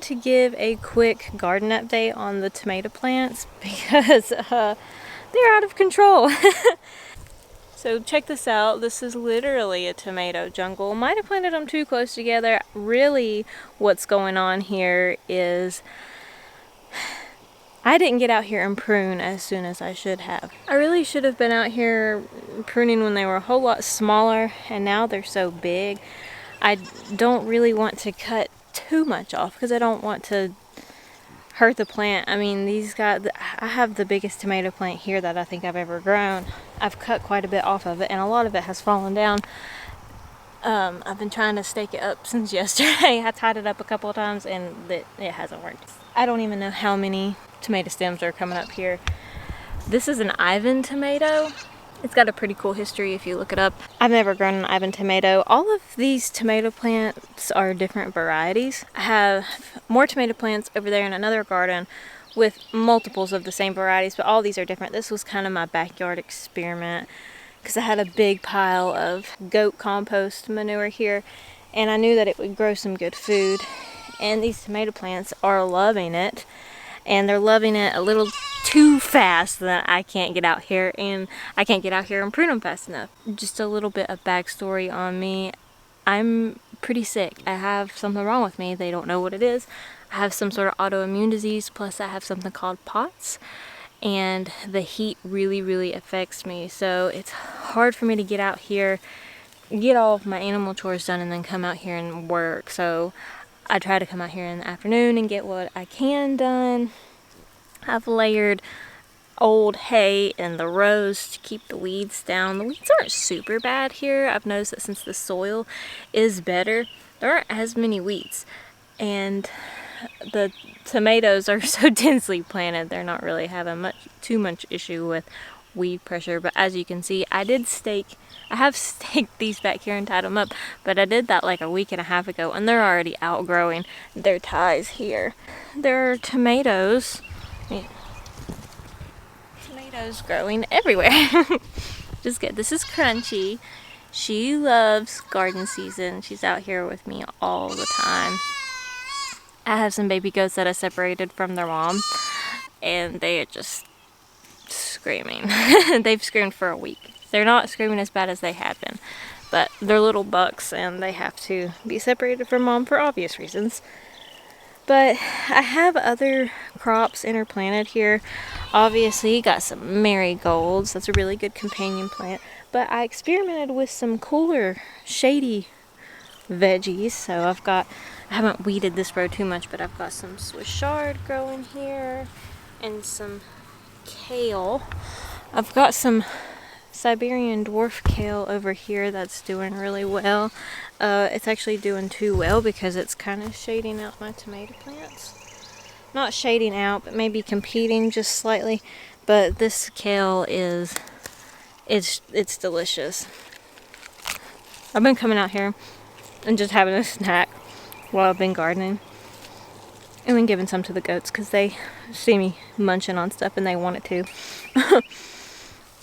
wanted to give a quick garden update on the tomato plants because they're out of control. So check this out. This is literally a tomato jungle. Might have planted them too close together. Really what's going on here is I didn't get out here and prune as soon as I should have. I really should have been out here pruning when they were a whole lot smaller, and now they're so big. I don't really want to cut too much off because I don't want to hurt the plant. I mean, I have the biggest tomato plant here that I think I've ever grown. I've cut quite a bit off of it and a lot of it has fallen down. I've been trying to stake it up since yesterday. I tied it up a couple of times and it hasn't worked. I don't even know how many tomato stems are coming up here. This is an Ivan tomato. It's got a pretty cool history if you look it up. I've never grown an Ivan tomato. All of these tomato plants are different varieties. I have more tomato plants over there in another garden with multiples of the same varieties, but all these are different. This was kind of my backyard experiment because I had a big pile of goat compost manure here and I knew that it would grow some good food. And these tomato plants are loving it. And they're loving it a little too fast that I can't get out here and prune them fast enough. Just a little bit of backstory on me. I'm pretty sick. I have something wrong with me. They don't know what it is. I have some sort of autoimmune disease, plus I have something called POTS, and the heat really affects me. So it's hard for me to get out here, get all of my animal chores done, and then come out here and work. So I try to come out here in the afternoon and get what I can done. I've layered old hay in the rows to keep the weeds down. The weeds aren't super bad here. I've noticed that since the soil is better, there aren't as many weeds. And the tomatoes are so densely planted, they're not really having too much issue with weed pressure. But as you can see, I have staked these back here and tied them up, but I did that like a week and a half ago and they're already outgrowing their ties here. There are tomatoes growing everywhere. Just good. This is Crunchy. She loves garden season. She's out here with me all the time. I have some baby goats that I separated from their mom and they are just screaming. They've screamed for a week. They're not screaming as bad as they have been, but they're little bucks and they have to be separated from mom for obvious reasons. But I have other crops interplanted here. Obviously got some marigolds. That's a really good companion plant. But I experimented with some cooler, shady veggies. So I haven't weeded this row too much, but I've got some Swiss chard growing here and some kale. I've got some Siberian dwarf kale over here that's doing really well. It's actually doing too well because it's kind of shading out my tomato plants. Not shading out, but maybe competing just slightly. But this kale it's delicious. I've been coming out here and just having a snack while I've been gardening. And then giving some to the goats because they see me munching on stuff and they want it too.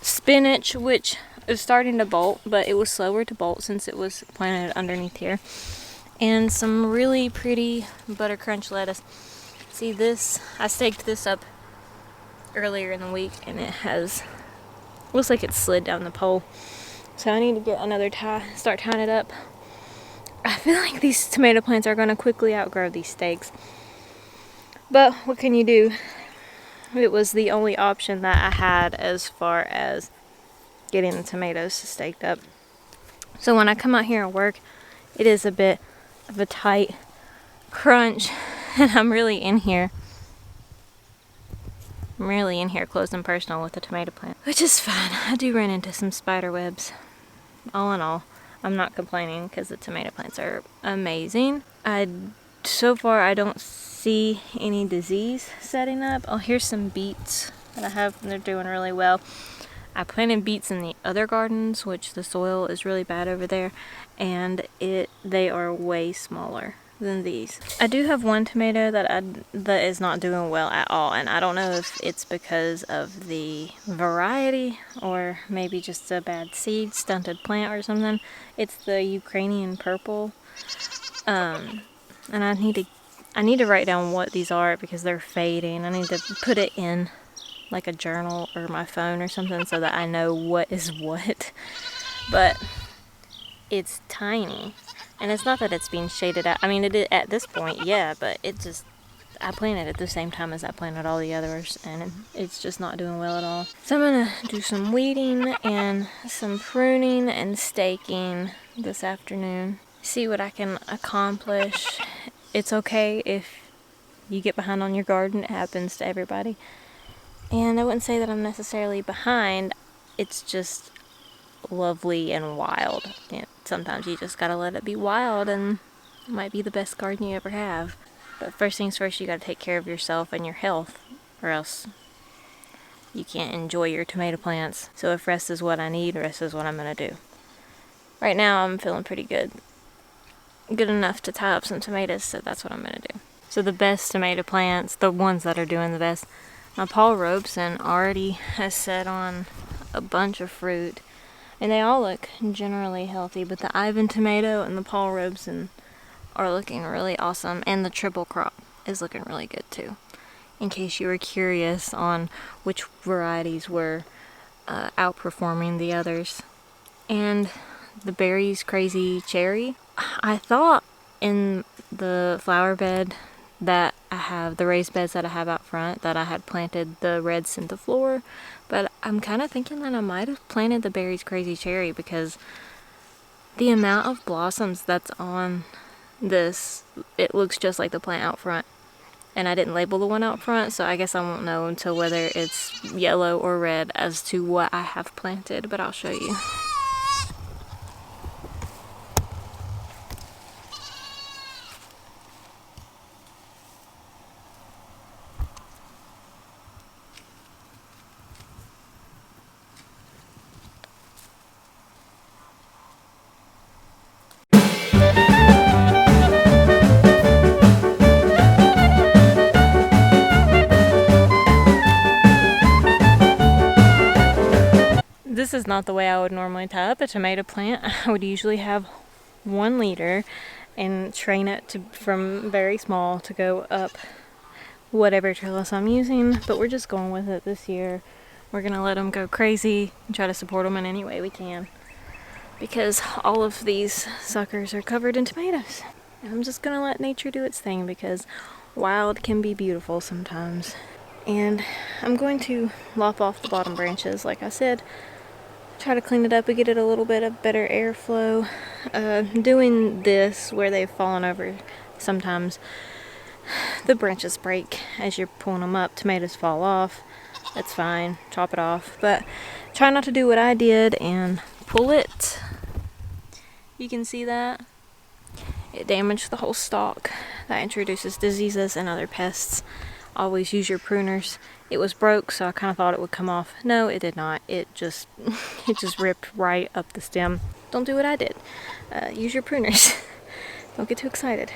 Spinach, which is starting to bolt, but it was slower to bolt since it was planted underneath here. And some really pretty butter crunch lettuce. See this? I staked this up earlier in the week and looks like it slid down the pole. So I need to get another tie, start tying it up. I feel like these tomato plants are going to quickly outgrow these stakes. But what can you do? It was the only option that I had as far as getting the tomatoes staked up. So when I come out here and work, it is a bit of a tight crunch, and I'm really in here close and personal with the tomato plant, which is fine. I do run into some spider webs. All in all, I'm not complaining because the tomato plants are amazing. So far I don't see any disease setting up. Oh, here's some beets that I have, and they're doing really well. I planted beets in the other gardens, which the soil is really bad over there, and they are way smaller than these. I do have one tomato that is not doing well at all, and I don't know if it's because of the variety or maybe just a bad seed, stunted plant or something. It's the Ukrainian purple, and I need to I need to write down what these are because they're fading. I need to put it in like a journal or my phone or something so that I know what is what. But it's tiny. And it's not that it's being shaded out. I mean, it is at this point, yeah, but it just, I planted at the same time as I planted all the others, and it's just not doing well at all. So I'm gonna do some weeding and some pruning and staking this afternoon. See what I can accomplish. It's okay if you get behind on your garden. It happens to everybody. And I wouldn't say that I'm necessarily behind. It's just lovely and wild. You know, sometimes you just gotta let it be wild, and it might be the best garden you ever have. But first things first, you gotta take care of yourself and your health, or else you can't enjoy your tomato plants. So if rest is what I need, rest is what I'm gonna do. Right now I'm feeling pretty good. Good enough to tie up some tomatoes, so that's what I'm gonna do. So the best tomato plants, the ones that are doing the best, my Paul Robeson already has set on a bunch of fruit, and they all look generally healthy, but the Ivan tomato and the Paul Robeson are looking really awesome, and the triple crop is looking really good too. In case you were curious on which varieties were outperforming the others. And the berries crazy cherry, I thought in the flower bed that I have, the raised beds that I have out front, that I had planted the red centiflora, but I'm kind of thinking that I might have planted the berries crazy cherry because the amount of blossoms that's on this, it looks just like the plant out front. And I didn't label the one out front, so I guess I won't know until whether it's yellow or red as to what I have planted, but I'll show you. This is not the way I would normally tie up a tomato plant. I would usually have 1 liter and train it to, from very small to go up whatever trellis I'm using, but we're just going with it this year. We're gonna let them go crazy and try to support them in any way we can, because all of these suckers are covered in tomatoes. I'm just gonna let nature do its thing, because wild can be beautiful sometimes. And I'm going to lop off the bottom branches, like I said, try to clean it up and get it a little bit of better airflow. Doing this where they've fallen over, sometimes the branches break as you're pulling them up. Tomatoes fall off. That's fine. Chop it off. But try not to do what I did and pull it. You can see that. It damaged the whole stalk. That introduces diseases and other pests. Always use your pruners. It was broke, so I kind of thought it would come off. No, it did not. It just ripped right up the stem. Don't do what I did. Use your pruners. Don't get too excited.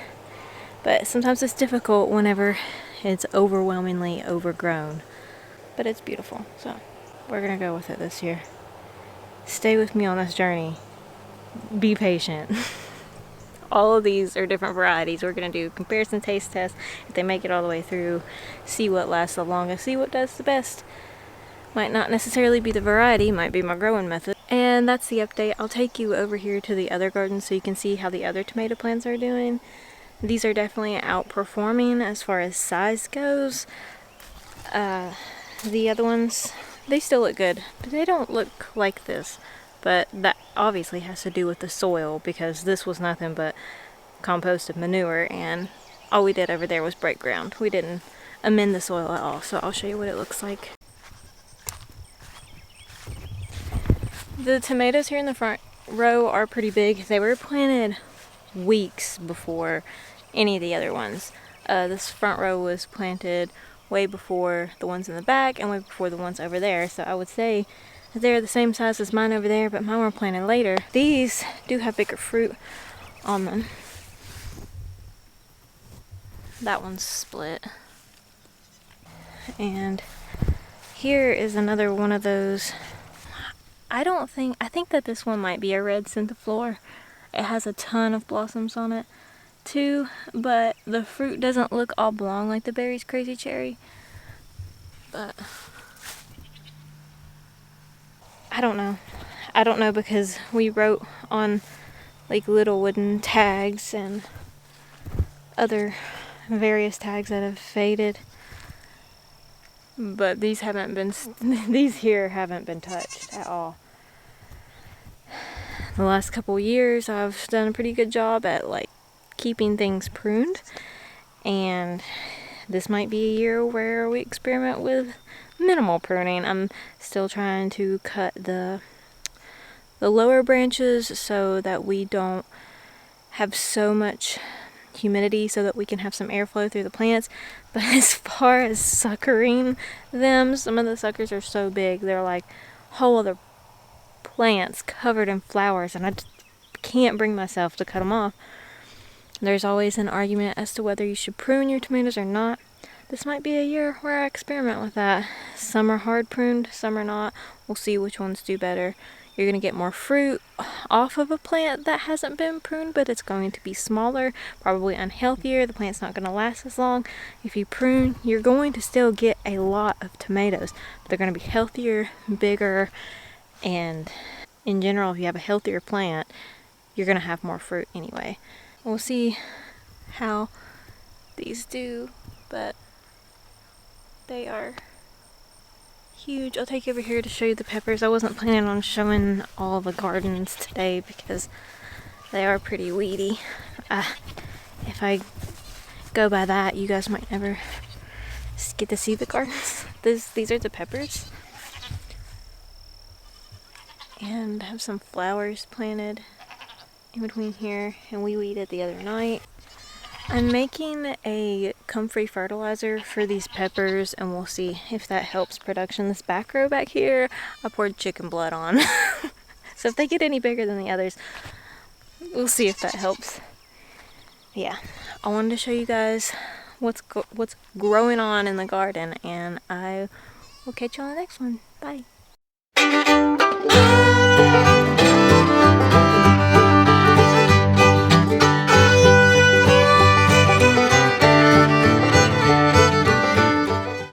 But sometimes it's difficult whenever it's overwhelmingly overgrown. But it's beautiful, so we're gonna go with it this year. Stay with me on this journey. Be patient. All of these are different varieties. We're going to do comparison taste tests if they make it all the way through, see what lasts the longest, see what does the best. Might not necessarily be the variety, might be my growing method. And that's the update. I'll take you over here to the other garden so you can see how the other tomato plants are doing. These are definitely outperforming as far as size goes. The other ones, they still look good, but they don't look like this. But that obviously has to do with the soil, because this was nothing but composted manure, and all we did over there was break ground. We didn't amend the soil at all, so I'll show you what it looks like. The tomatoes here in the front row are pretty big. They were planted weeks before any of the other ones. This front row was planted way before the ones in the back and way before the ones over there, so I would say they're the same size as mine over there, but mine were planted later. These do have bigger fruit on them. That one's split. And here is another one of those. I think that this one might be a red centiflora. It has a ton of blossoms on it. too, but the fruit doesn't look oblong like the Berry's Crazy Cherry. But I don't know. I don't know because we wrote on like little wooden tags and other various tags that have faded. But these haven't been, these here haven't been touched at all. The last couple years I've done a pretty good job at like keeping things pruned, and this might be a year where we experiment with minimal pruning. I'm still trying to cut the lower branches so that we don't have so much humidity, so that we can have some airflow through the plants. But as far as suckering them, some of the suckers are so big, they're like whole other plants covered in flowers, and I just can't bring myself to cut them off. There's always an argument as to whether you should prune your tomatoes or not. This might be a year where I experiment with that. Some are hard pruned, some are not. We'll see which ones do better. You're going to get more fruit off of a plant that hasn't been pruned, but it's going to be smaller, probably unhealthier. The plant's not going to last as long. If you prune, you're going to still get a lot of tomatoes, but they're going to be healthier, bigger, and in general, if you have a healthier plant, you're going to have more fruit anyway. We'll see how these do, but they are huge. I'll take you over here to show you the peppers. I wasn't planning on showing all the gardens today because they are pretty weedy. If I go by that, you guys might never get to see the gardens. These are the peppers, and have some flowers planted in between here, and we weeded the other night. I'm making a comfrey fertilizer for these peppers, and we'll see if that helps production. This back row back here, I poured chicken blood on. So if they get any bigger than the others, we'll see if that helps. Yeah, I wanted to show you guys what's growing on in the garden, and I will catch you on the next one. Bye.